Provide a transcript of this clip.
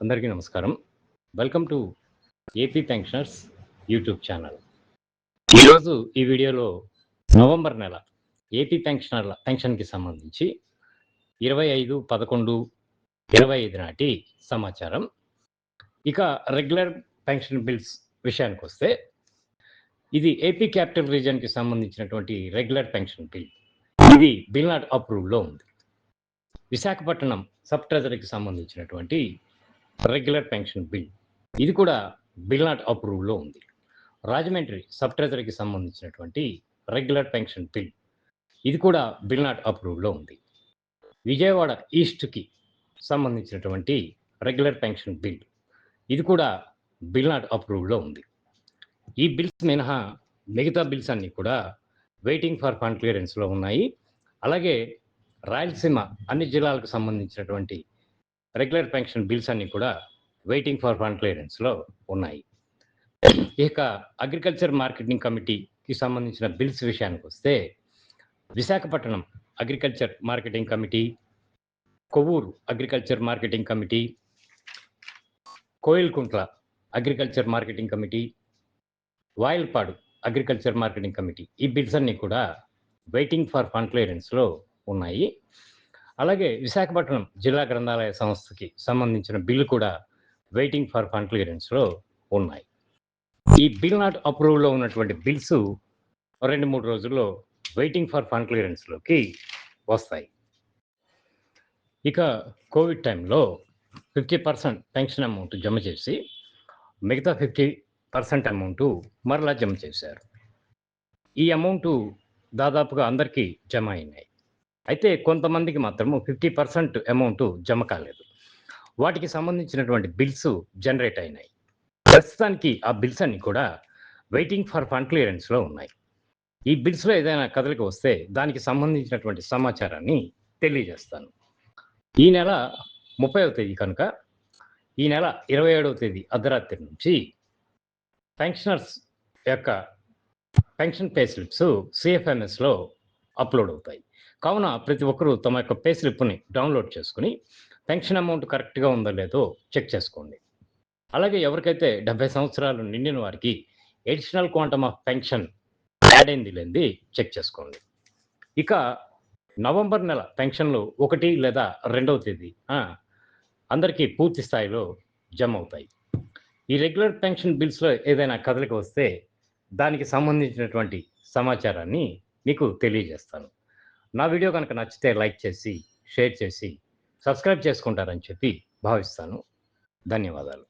అందరికీ నమస్కారం. Welcome to AP pensioners YouTube channel. ఈరోజు ఈ వీడియోలో నవంబర్ నెల ఏపీ పెన్షనర్ల పెన్షన్‌కి సంబంధించి 25/11/25 నాటి సమాచారం. ఇక రెగ్యులర్ పెన్షన్ బిల్స్ విషయానికొస్తే ఇది ఏపీ క్యాపిటల్ రీజియన్‌కి సంబంధించినటువంటి రెగ్యులర్ పెన్షన్ బిల్. ఇది బిల్ నాట్ అప్రూవ్డ్‌లో ఉంది. విశాఖపట్నం సబ్ ట్రెజరీకి సంబంధించినటువంటి రెగ్యులర్ పెన్షన్ బిల్. ఇది కూడా బిల్ నాట్ అప్రూవ్డ్‌లో ఉంది. రాజమండ్రి సబ్ ట్రెజరీకి సంబంధించినటువంటి రెగ్యులర్ పెన్షన్ బిల్. ఇది కూడా బిల్ నాట్ అప్రూవ్డ్‌లో ఉంది. విజయవాడ ఈస్ట్‌కి సంబంధించినటువంటి రెగ్యులర్ పెన్షన్ బిల్. ఇది కూడా బిల్ నాట్ అప్రూవ్డ్‌లో ఉంది. ఈ బిల్స్ మినహా మిగతా బిల్స్ అన్నీ కూడా వెయిటింగ్ ఫర్ ఫండ్ క్లియరెన్స్‌లో ఉన్నాయి. అలాగే రాయలసీమ అన్ని జిల్లాలకు సంబంధించినటువంటి రెగ్యులర్ పెన్షన్ బిల్స్ అన్నీ కూడా వెయిటింగ్ ఫర్ ఫండ్ క్లియరెన్స్‌లో ఉన్నాయి. ఇక అగ్రికల్చర్ మార్కెటింగ్ కమిటీకి సంబంధించిన బిల్స్ విషయానికొస్తే Visakhapatnam agriculture marketing committee, Kovvur agriculture marketing committee, Koilkuntla agriculture marketing committee, Vayalpadu agriculture marketing committee, ఈ బిల్స్ అన్నీ కూడా వెయిటింగ్ ఫర్ ఫండ్ క్లియరెన్స్‌లో ఉన్నాయి. అలాగే విశాఖపట్నం జిల్లా గ్రంథాలయ సంస్థకి సంబంధించిన బిల్లు కూడా వెయిటింగ్ ఫర్ ఫండ్ క్లియరెన్స్‌లో ఉన్నాయి. ఈ బిల్ నాట్ అప్రూవ్డ్‌లో ఉన్నటువంటి బిల్స్ 2-3 రోజుల్లో వెయిటింగ్ ఫర్ ఫండ్ క్లియరెన్స్‌లోకి వస్తాయి. ఇక కోవిడ్ టైంలో 50% పెన్షన్ అమౌంట్ జమ చేసి మిగతా 50% అమౌంట్ మరలా జమ చేశారు. ఈ అమౌంట్ దాదాపుగా అందరికీ జమ అయినాయి. అయితే కొంతమందికి మాత్రము 50% అమౌంట్ జమ కాలేదు. వాటికి సంబంధించినటువంటి బిల్స్ జనరేట్ అయినాయి. ప్రస్తుతానికి ఆ బిల్స్ అన్నీ కూడా వెయిటింగ్ ఫర్ ఫండ్ క్లియరెన్స్‌లో ఉన్నాయి. ఈ బిల్స్‌లో ఏదైనా కదలిక వస్తే దానికి సంబంధించినటువంటి సమాచారాన్ని తెలియజేస్తాను. ఈ నెల 30వ తేదీ కనుక ఈ నెల 27వ తేదీ అర్ధరాత్రి నుంచి పెన్షనర్స్ యొక్క పెన్షన్ పే స్లిప్స్ సిఎఫ్ఎంఎస్‌లో అప్లోడ్ అవుతాయి. కావున ప్రతి ఒక్కరూ తమ యొక్క పే స్లిప్‌ని డౌన్లోడ్ చేసుకొని పెన్షన్ అమౌంట్ కరెక్ట్‌గా ఉందో లేదో చెక్ చేసుకోండి. అలాగే ఎవరికైతే 70 సంవత్సరాలు నిండిన వారికి additional quantum of pension add అయింది లేనిది చెక్ చేసుకోండి. ఇక నవంబర్ నెల పెన్షన్లు 1 లేదా 2వ తేదీ అందరికీ పూర్తి స్థాయిలో జమ అవుతాయి. ఈ రెగ్యులర్ పెన్షన్ బిల్స్‌లో ఏదైనా కదలిక వస్తే దానికి సంబంధించినటువంటి సమాచారాన్ని మీకు తెలియజేస్తాను. నా వీడియో కనుక నచ్చితే లైక్ చేసి, షేర్ చేసి, సబ్స్క్రైబ్ చేసుకుంటారని చెప్పి భావిస్తాను. ధన్యవాదాలు.